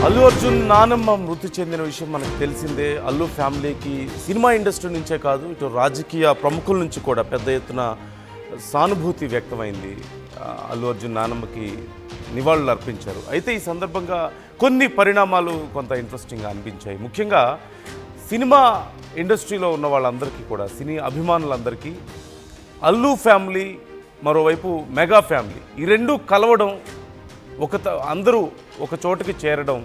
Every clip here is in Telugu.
అల్లు అర్జున్ నానమ్మ మృతి చెందిన విషయం మనకు తెలిసిందే. అల్లు ఫ్యామిలీకి సినిమా ఇండస్ట్రీ నుంచే కాదు, ఇటు రాజకీయ ప్రముఖుల నుంచి కూడా పెద్ద ఎత్తున సానుభూతి వ్యక్తమైంది. అల్లు అర్జున్ నానమ్మకి నివాళులు అర్పించారు. అయితే ఈ సందర్భంగా కొన్ని పరిణామాలు కొంత ఇంట్రెస్టింగ్గా అనిపించాయి. ముఖ్యంగా సినిమా ఇండస్ట్రీలో ఉన్న వాళ్ళందరికీ కూడా, సినీ అభిమానులందరికీ అల్లు ఫ్యామిలీ, మరోవైపు మెగా ఫ్యామిలీ, ఈ రెండు కలవడం, అందరూ ఒక చోటుకి చేరడం,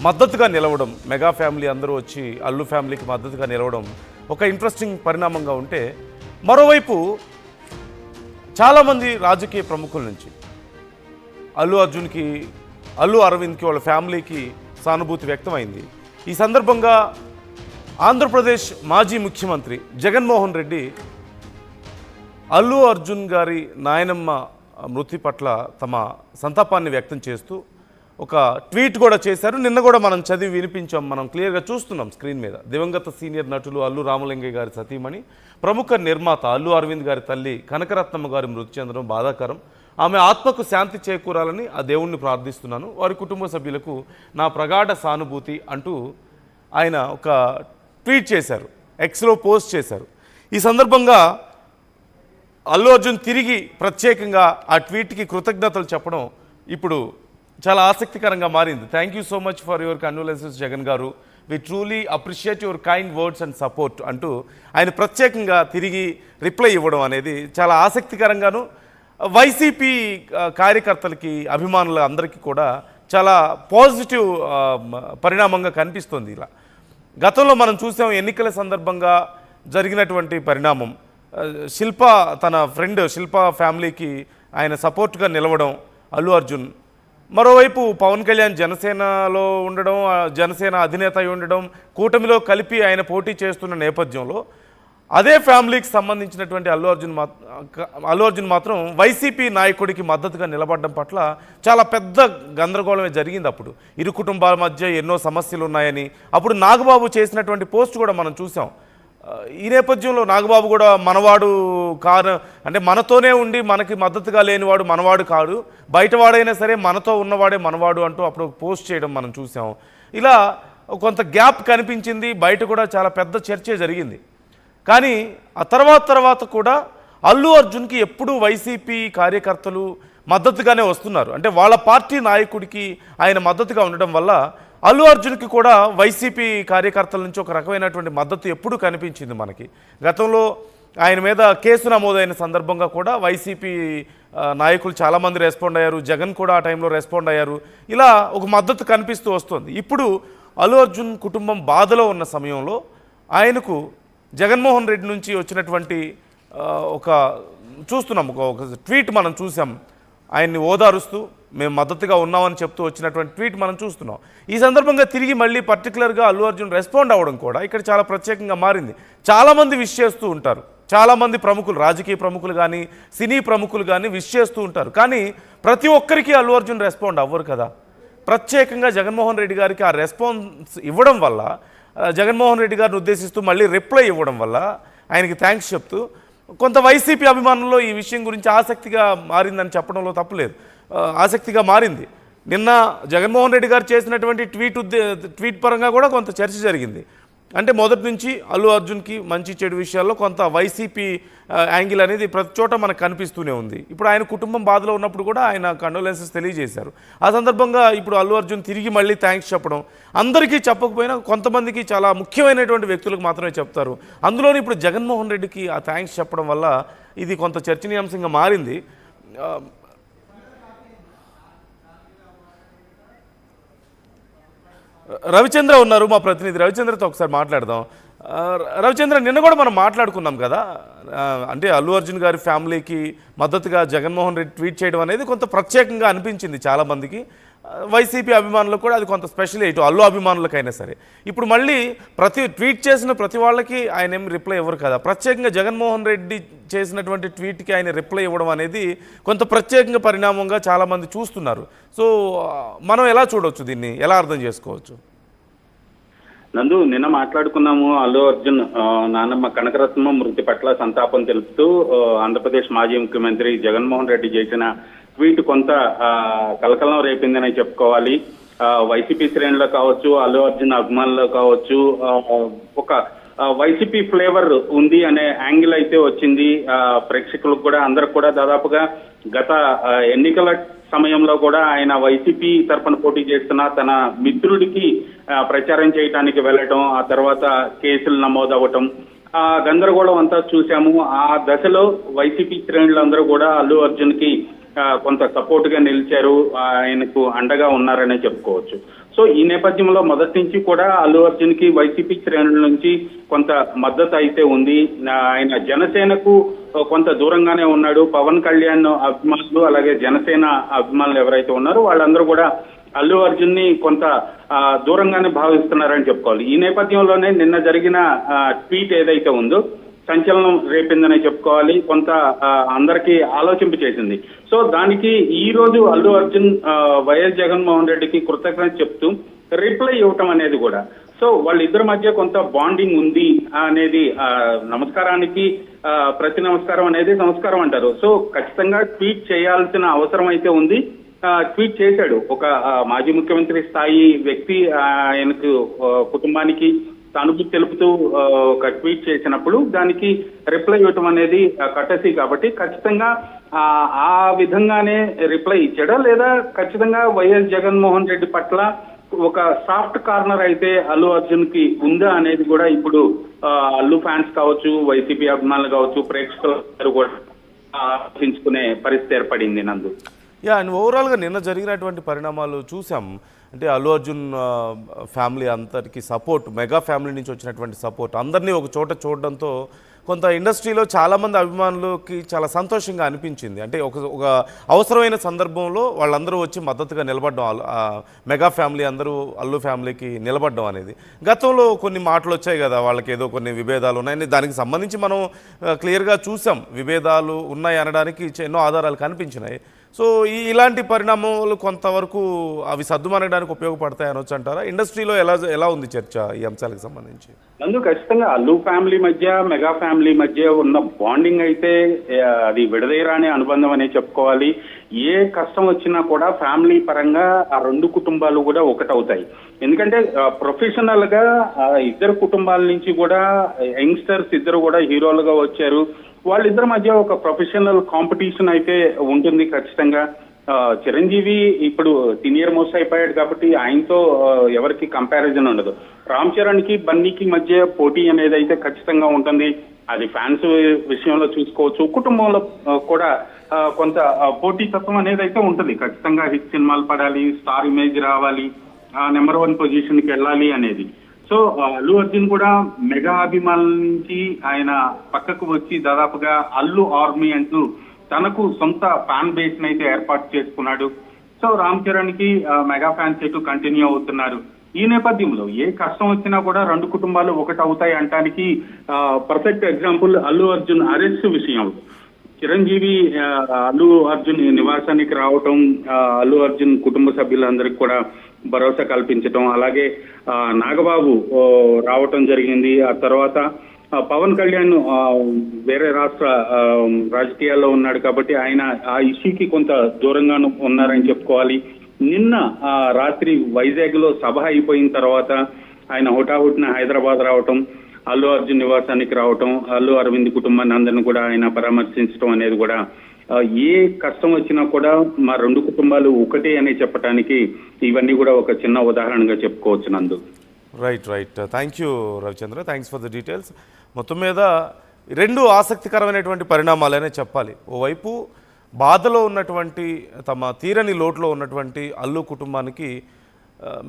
మద్దతుగా నిలవడం, మెగా ఫ్యామిలీ అందరూ వచ్చి అల్లు ఫ్యామిలీకి మద్దతుగా నిలవడం ఒక ఇంట్రెస్టింగ్ పరిణామంగా ఉంటే, మరోవైపు చాలామంది రాజకీయ ప్రముఖుల నుంచి అల్లు అర్జున్కి, అల్లు అరవింద్కి, వాళ్ళ ఫ్యామిలీకి సానుభూతి వ్యక్తమైంది. ఈ సందర్భంగా ఆంధ్రప్రదేశ్ మాజీ ముఖ్యమంత్రి జగన్మోహన్ రెడ్డి అల్లు అర్జున్ గారి నాయనమ్మ మృతి పట్ల తమ సంతాపాన్ని వ్యక్తం చేస్తూ ఒక ట్వీట్ కూడా చేశారు. నిన్న కూడా మనం చదివి వినిపించాం, మనం క్లియర్గా చూస్తున్నాం స్క్రీన్ మీద. దివంగత సీనియర్ నటులు అల్లు రామలింగయ్య గారి సతీమణి, ప్రముఖ నిర్మాత అల్లు అరవింద్ గారి తల్లి కనకరత్నమ్మ గారి మృతి చెందడం బాధాకరం. ఆమె ఆత్మకు శాంతి చేకూరాలని ఆ దేవుణ్ణి ప్రార్థిస్తున్నాను. వారి కుటుంబ సభ్యులకు నా ప్రగాఢ సానుభూతి అంటూ ఆయన ఒక ట్వీట్ చేశారు, ఎక్స్లో పోస్ట్ చేశారు. ఈ సందర్భంగా అల్లు అర్జున్ తిరిగి ప్రత్యేకంగా ఆ ట్వీట్కి కృతజ్ఞతలు చెప్పడం ఇప్పుడు చాలా ఆసక్తికరంగా మారింది. Thank you so much for your condolences Jagan garu, we truly appreciate your kind words and support అంటూ ఆయన ప్రత్యేకంగా తిరిగి రిప్లై ఇవ్వడం అనేది చాలా ఆసక్తికరంగాను, వైసీపీ కార్యకర్తలకి, అభిమానుల అందరికీ కూడా చాలా పాజిటివ్ పరిణామంగా కనిపిస్తుంది. ఇలా గతంలో మనం చూసాం, ఎన్నికల సందర్భంగా జరిగినటువంటి పరిణామం, శిల్ప తన ఫ్రెండ్ శిల్ప ఫ్యామిలీకి ఆయన సపోర్ట్గా నిలవడం అల్లు అర్జున్, మరోవైపు పవన్ కళ్యాణ్ జనసేనలో ఉండడం, జనసేన అధినేత అయి ఉండడం, కూటమిలో కలిపి ఆయన పోటీ చేస్తున్న నేపథ్యంలో అదే ఫ్యామిలీకి సంబంధించినటువంటి అల్లు అర్జున్ మాత్రం వైసీపీ నాయకుడికి మద్దతుగా నిలబడడం పట్ల చాలా పెద్ద గందరగోళమే జరిగింది. అప్పుడు ఇరు కుటుంబాల మధ్య ఎన్నో సమస్యలు ఉన్నాయని అప్పుడు నాగబాబు చేసినటువంటి పోస్ట్ కూడా మనం చూసాం. ఈ నేపథ్యంలో నాగబాబు కూడా మనవాడు కాదు, అంటే మనతోనే ఉండి మనకి మద్దతుగా లేనివాడు మనవాడు కాదు, బయటవాడైనా సరే మనతో ఉన్నవాడే మనవాడు అంటూ అప్పుడు పోస్ట్ చేయడం మనం చూసాం. ఇలా కొంత గ్యాప్ కనిపించింది, బయట కూడా చాలా పెద్ద చర్చే జరిగింది. కానీ ఆ తర్వాత కూడా అల్లు అర్జున్కి ఎప్పుడూ వైసీపీ కార్యకర్తలు మద్దతుగానే వస్తున్నారు. అంటే వాళ్ళ పార్టీ నాయకుడికి ఆయన మద్దతుగా ఉండడం వల్ల అల్లు అర్జున్కి కూడా వైసీపీ కార్యకర్తల నుంచి ఒక రకమైనటువంటి మద్దతు ఎప్పుడూ కనిపించింది మనకి. గతంలో ఆయన మీద కేసు నమోదైన సందర్భంగా కూడా వైసీపీ నాయకులు చాలామంది రెస్పాండ్ అయ్యారు, జగన్ కూడా ఆ టైంలో రెస్పాండ్ అయ్యారు. ఇలా ఒక మద్దతు కనిపిస్తూ వస్తుంది. ఇప్పుడు అల్లు అర్జున్ కుటుంబం బాధలో ఉన్న సమయంలో ఆయనకు జగన్మోహన్ రెడ్డి నుంచి వచ్చినటువంటి ఒక చూస్తున్నాం, ఒక ట్వీట్ మనం చూసాం, ఆయన్ని ఓదారుస్తూ మేము మద్దతుగా ఉన్నామని చెప్తూ వచ్చినటువంటి ట్వీట్ మనం చూస్తున్నాం. ఈ సందర్భంగా తిరిగి మళ్ళీ పర్టికులర్గా అల్లు అర్జున్ రెస్పాండ్ అవ్వడం కూడా ఇక్కడ చాలా ప్రత్యేకంగా మారింది. చాలామంది విష్ చేస్తూ ఉంటారు, చాలామంది ప్రముఖులు, రాజకీయ ప్రముఖులు కానీ, సినీ ప్రముఖులు కానీ విష్ చేస్తూ ఉంటారు. కానీ ప్రతి ఒక్కరికి అల్లు అర్జున్ రెస్పాండ్ అవ్వరు కదా. ప్రత్యేకంగా జగన్మోహన్ రెడ్డి గారికి ఆ రెస్పాన్స్ ఇవ్వడం వల్ల, జగన్మోహన్ రెడ్డి గారిని ఉద్దేశిస్తూ మళ్ళీ రిప్లై ఇవ్వడం వల్ల, ఆయనకి థ్యాంక్స్ చెప్తూ కొంత వైసీపీ అభిమానుల్లో ఈ విషయం గురించి ఆసక్తిగా మారిందని చెప్పడంలో తప్పులేదు, ఆసక్తిగా మారింది. నిన్న జగన్మోహన్ రెడ్డి గారు చేసినటువంటి ట్వీట్ పరంగా కూడా కొంత చర్చ జరిగింది. అంటే మొదటి నుంచి అల్లు అర్జున్కి మంచి చెడు విషయాల్లో కొంత వైసీపీ యాంగిల్ అనేది ప్రతి చోట మనకు కనిపిస్తూనే ఉంది. ఇప్పుడు ఆయన కుటుంబం బాధలో ఉన్నప్పుడు కూడా ఆయన కండోలెన్సెస్ తెలియజేశారు. ఆ సందర్భంగా ఇప్పుడు అల్లు అర్జున్ తిరిగి మళ్ళీ థ్యాంక్స్ చెప్పడం, అందరికీ చెప్పకపోయినా కొంతమందికి, చాలా ముఖ్యమైనటువంటి వ్యక్తులకు మాత్రమే చెప్తారు. అందులోని ఇప్పుడు జగన్మోహన్ రెడ్డికి ఆ థ్యాంక్స్ చెప్పడం వల్ల ఇది కొంత చర్చనీయాంశంగా మారింది. రవిచంద్ర ఉన్నారు, మా ప్రతినిధి. రవిచంద్రతో ఒకసారి మాట్లాడదాం. రవిచంద్ర, నిన్న కూడా మనం మాట్లాడుకున్నాం కదా, అంటే అల్లు అర్జున్ గారి ఫ్యామిలీకి మద్దతుగా జగన్మోహన్ రెడ్డి ట్వీట్ చేయడం అనేది కొంత ప్రత్యేకంగా అనిపించింది చాలామందికి. వైసీపీ అభిమానులకు కూడా అది కొంత స్పెషల్, ఇటు అల్లు అభిమానులకైనా సరే. ఇప్పుడు మళ్ళీ ట్వీట్ చేసిన ప్రతి వాళ్ళకి ఆయన ఏం రిప్లై ఇవ్వరు కదా, ప్రత్యేకంగా జగన్మోహన్ రెడ్డి చేసినటువంటి ట్వీట్కి ఆయన రిప్లై ఇవ్వడం అనేది కొంత ప్రత్యేకంగా పరిణామంగా చాలామంది చూస్తున్నారు. సో మనం ఎలా చూడవచ్చు, దీన్ని ఎలా అర్థం చేసుకోవచ్చు? నందు, నిన్న మాట్లాడుకున్నాము. అల్లు అర్జున్ నానమ్మ కనకరత్నమ్మ మృతి పట్ల సంతాపం తెలుపుతూ ఆంధ్రప్రదేశ్ మాజీ ముఖ్యమంత్రి జగన్మోహన్ రెడ్డి చేసిన ట్వీట్ కొంత కలకలం రేపిందని చెప్పుకోవాలి. వైసీపీ శ్రేణుల్లో కావచ్చు, అల్లు అర్జున్ అభిమానుల్లో కావచ్చు, ఒక వైసీపీ ఫ్లేవర్ ఉంది అనే యాంగిల్ అయితే వచ్చింది. ప్రేక్షకులకు కూడా అందరికి కూడా దాదాపుగా గత ఎన్నికల సమయంలో కూడా ఆయన వైసీపీ తరఫున పోటీ చేస్తున్న తన మిత్రుడికి ప్రచారం చేయడానికి వెళ్ళటం, ఆ తర్వాత కేసులు నమోదవ్వటం, ఆ గందరగోళం అంతా చూశాము. ఆ దశలో వైసీపీ శ్రేణులందరూ కూడా అల్లు అర్జున్ కి కొంత సపోర్ట్ గా నిలిచారు, ఆయనకు అండగా ఉన్నారనే చెప్పుకోవచ్చు. సో ఈ నేపథ్యంలో మొదటి నుంచి కూడా అల్లు అర్జున్ కి వైసీపీ శ్రేణుల నుంచి కొంత మద్దతు అయితే ఉంది. ఆయన జనసేనకు కొంత దూరంగానే ఉన్నాడు. పవన్ కళ్యాణ్ అభిమానులు అలాగే జనసేన అభిమానులు ఎవరైతే ఉన్నారో వాళ్ళందరూ కూడా అల్లు అర్జున్ ని కొంత దూరంగానే భావిస్తున్నారని చెప్పుకోవాలి. ఈ నేపథ్యంలోనే నిన్న జరిగిన ట్వీట్ ఏదైతే ఉందో సంచలనం రేపిందనే చెప్పుకోవాలి, కొంత అందరికీ ఆలోచింప చేసింది. సో దానికి ఈ రోజు అల్లు అర్జున్ వైఎస్ జగన్మోహన్ రెడ్డికి కృతజ్ఞత చెప్తూ రిప్లై ఇవ్వటం అనేది కూడా, సో వాళ్ళిద్దరి మధ్య కొంత బాండింగ్ ఉంది అనేది, నమస్కారానికి ప్రతి నమస్కారం అనేది నమస్కారం అంటారు. సో ఖచ్చితంగా ట్వీట్ చేయాల్సిన అవసరం అయితే ఉంది. ట్వీట్ చేశాడు ఒక మాజీ ముఖ్యమంత్రి స్థాయి వ్యక్తి, ఆయనకు కుటుంబానికి సానుభూతి తెలుపుతూ ఒక ట్వీట్ చేసినప్పుడు దానికి రిప్లై ఇవ్వటం అనేది కట్టసి కాబట్టి ఖచ్చితంగా ఆ విధంగానే రిప్లై ఇచ్చాడా, లేదా ఖచ్చితంగా వైఎస్ జగన్మోహన్ రెడ్డి పట్ల ఒక సాఫ్ట్ కార్నర్ అయితే అల్లు అర్జున్ కి ఉందా అనేది కూడా ఇప్పుడు అల్లు ఫ్యాన్స్ కావచ్చు, వైసీపీ అభిమానులు కావచ్చు, ప్రేక్షకులు కూడా ఆలోచించుకునే పరిస్థితి ఏర్పడింది. నందు అండ్ ఓవరాల్గా నిన్న జరిగినటువంటి పరిణామాలు చూసాం. అంటే అల్లు అర్జున్ ఫ్యామిలీ అందరికీ సపోర్ట్, మెగా ఫ్యామిలీ నుంచి వచ్చినటువంటి సపోర్ట్, అందరినీ ఒక చోట చూడడంతో కొంత ఇండస్ట్రీలో చాలామంది అభిమానులకి చాలా సంతోషంగా అనిపించింది. అంటే ఒక అవసరమైన సందర్భంలో వాళ్ళందరూ వచ్చి మద్దతుగా నిలబడడం, మెగా ఫ్యామిలీ అందరూ అల్లు ఫ్యామిలీకి నిలబడడం అనేది. గతంలో కొన్ని మాటలు వచ్చాయి కదా, వాళ్ళకి ఏదో కొన్ని విభేదాలు ఉన్నాయని, దానికి సంబంధించి మనం క్లియర్గా చూసాం. విభేదాలు ఉన్నాయి అనడానికి ఎన్నో ఆధారాలు కనిపించినాయి. సో ఇలాంటి పరిణామాలు కొంతవరకు అవి సర్దుమనడానికి ఉపయోగపడతాయి అనొచ్చు అంటారా? ఇండస్ట్రీలో ఎలా ఉంది చర్చ ఈ అంశాలకు సంబంధించి? అందుకు ఖచ్చితంగా అల్లు ఫ్యామిలీ మధ్య, మెగా ఫ్యామిలీ మధ్య ఉన్న బాండింగ్ అయితే అది విడదీయరాని అనుబంధం అనే చెప్పుకోవాలి. ఏ కష్టం వచ్చినా కూడా ఫ్యామిలీ పరంగా ఆ రెండు కుటుంబాలు కూడా ఒకటవుతాయి. ఎందుకంటే ప్రొఫెషనల్ గా ఇద్దరు కుటుంబాల నుంచి కూడా యంగ్స్టర్స్ ఇద్దరు కూడా హీరోలుగా వచ్చారు. వాళ్ళిద్దరి మధ్య ఒక ప్రొఫెషనల్ కాంపిటీషన్ అయితే ఉంటుంది ఖచ్చితంగా. చిరంజీవి ఇప్పుడు సీనియర్ మోస్ట్ అయిపోయాడు కాబట్టి ఆయనతో ఎవరికి కంపారిజన్ ఉండదు. రామ్ చరణ్ కి బన్నీకి మధ్య పోటీ అనేది అయితే ఖచ్చితంగా ఉంటుంది. అది ఫ్యాన్స్ విషయంలో చూసుకోవచ్చు, కుటుంబంలో కూడా కొంత పోటీతత్వం అనేది అయితే ఉంటుంది. ఖచ్చితంగా హిట్ సినిమాలు పడాలి, స్టార్ ఇమేజ్ రావాలి, నెంబర్ 1 పొజిషన్ కి వెళ్ళాలి అనేది. సో అల్లు అర్జున్ కూడా మెగా అభిమానుల నుంచి ఆయన పక్కకు వచ్చి దాదాపుగా అల్లు ఆర్మీ అంటూ తనకు సొంత ఫ్యాన్ బేస్ అయితే ఏర్పాటు చేసుకున్నాడు. సో రామ్ చరణ్ కి మెగా ఫ్యాన్స్ ఎటు కంటిన్యూ అవుతున్నారు. ఈ నేపథ్యంలో ఏ కష్టం వచ్చినా కూడా రెండు కుటుంబాలు ఒకటి అవుతాయి అంటానికి perfect example Allu Arjun arrest విషయంలో. చిరంజీవి అల్లు అర్జున్ నివాసానికి రావటం, అల్లు అర్జున్ కుటుంబ సభ్యులందరికీ కూడా భరోసా కల్పించటం, అలాగే నాగబాబు రావటం జరిగింది. ఆ తర్వాత పవన్ కళ్యాణ్ వేరే రాష్ట్ర రాజకీయాల్లో ఉన్నాడు కాబట్టి ఆయన ఆ ఇష్యూకి కొంత దూరంగాను ఉన్నారని చెప్పుకోవాలి. నిన్న రాత్రి వైజాగ్ లో సభ అయిపోయిన తర్వాత ఆయన హుటాహుటిన హైదరాబాద్ రావటం, అల్లు అర్జున్ నివాసానికి రావటం, అల్లు అరవింద్ కుటుంబాన్ని అందరిని కూడా ఆయన పరామర్శించడం అనేది కూడా ఏ కష్టం వచ్చినా కూడా మా రెండు కుటుంబాలు ఒకటే అని చెప్పడానికి ఇవన్నీ కూడా ఒక చిన్న ఉదాహరణగా చెప్పుకోవచ్చు. నందు right. Thank you Ravichandra, thanks for the details. మొత్తం మీద రెండు ఆసక్తికరమైనటువంటి పరిణామాలనే చెప్పాలి. ఓవైపు బాధలో ఉన్నటువంటి, తమ తీరని లోటులో ఉన్నటువంటి అల్లు కుటుంబానికి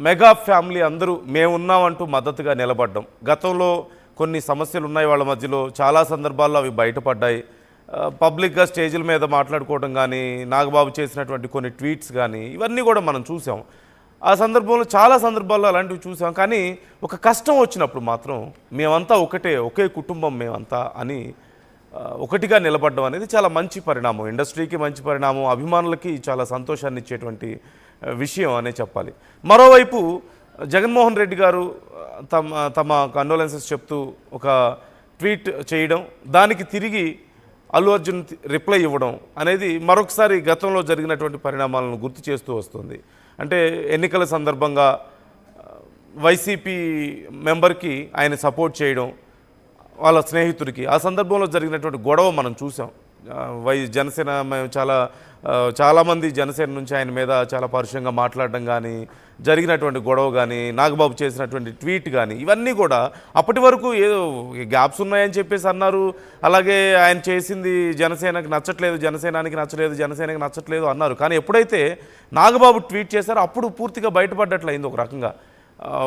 మెగా ఫ్యామిలీ అందరూ మేమున్నామంటూ మద్దతుగా నిలబడ్డం. గతంలో కొన్ని సమస్యలు ఉన్నాయి వాళ్ళ మధ్యలో, చాలా సందర్భాల్లో అవి బయటపడ్డాయి. పబ్లిక్గా స్టేజ్ల మీద మాట్లాడుకోవడం కానీ, నాగబాబు చేసినటువంటి కొన్ని ట్వీట్స్ కానీ, ఇవన్నీ కూడా మనం చూసాం. ఆ సందర్భంలో చాలా సందర్భాల్లో అలాంటివి చూసాం. కానీ ఒక కష్టం వచ్చినప్పుడు మాత్రం మేమంతా ఒకటే, ఒకే కుటుంబం మేమంతా అని ఒకటిగా నిలబడడం అనేది చాలా మంచి పరిణామం, ఇండస్ట్రీకి మంచి పరిణామం, అభిమానులకి చాలా సంతోషాన్ని ఇచ్చేటువంటి విషయం అనే చెప్పాలి. మరోవైపు జగన్మోహన్ రెడ్డి గారు తమ కండోలెన్సెస్ చెప్తూ ఒక ట్వీట్ చేయడం, దానికి తిరిగి అల్లు అర్జున్ రిప్లై ఇవ్వడం అనేది మరొకసారి గతంలో జరిగినటువంటి పరిణామాలను గుర్తు చేస్తూ వస్తుంది. అంటే ఎన్నికల సందర్భంగా వైసీపీ మెంబర్కి ఆయన సపోర్ట్ చేయడం, వాళ్ళ స్నేహితుడికి ఆ సందర్భంలో జరిగినటువంటి గొడవ మనం చూసాం. జనసేన మేము చాలామంది జనసేన నుంచి ఆయన మీద చాలా పరుషంగా మాట్లాడడం కానీ, జరిగినటువంటి గొడవ కానీ, నాగబాబు చేసినటువంటి ట్వీట్ కానీ, ఇవన్నీ కూడా అప్పటి వరకు ఏదో గ్యాప్స్ ఉన్నాయని చెప్పేసి అన్నారు. అలాగే ఆయన చేసింది జనసేనకి నచ్చట్లేదు, జనసేనానికి నచ్చలేదు, జనసేనకి నచ్చట్లేదు అన్నారు. కానీ ఎప్పుడైతే నాగబాబు ట్వీట్ చేశారో అప్పుడు పూర్తిగా బయటపడ్డట్లయింది ఒక రకంగా.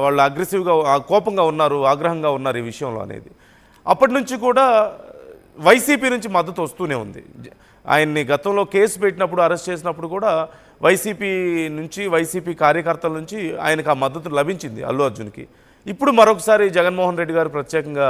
వాళ్ళు అగ్రెసివ్గా కోపంగా ఉన్నారు, ఆగ్రహంగా ఉన్నారు ఈ విషయంలో అనేది. అప్పటి నుంచి కూడా వైసీపీ నుంచి మద్దతు వస్తూనే ఉంది. ఆయన్ని గతంలో కేసు పెట్టినప్పుడు, అరెస్ట్ చేసినప్పుడు కూడా వైసీపీ కార్యకర్తల నుంచి ఆయనకు ఆ మద్దతు లభించింది అల్లు అర్జున్కి. ఇప్పుడు మరొకసారి జగన్మోహన్ రెడ్డి గారు ప్రత్యేకంగా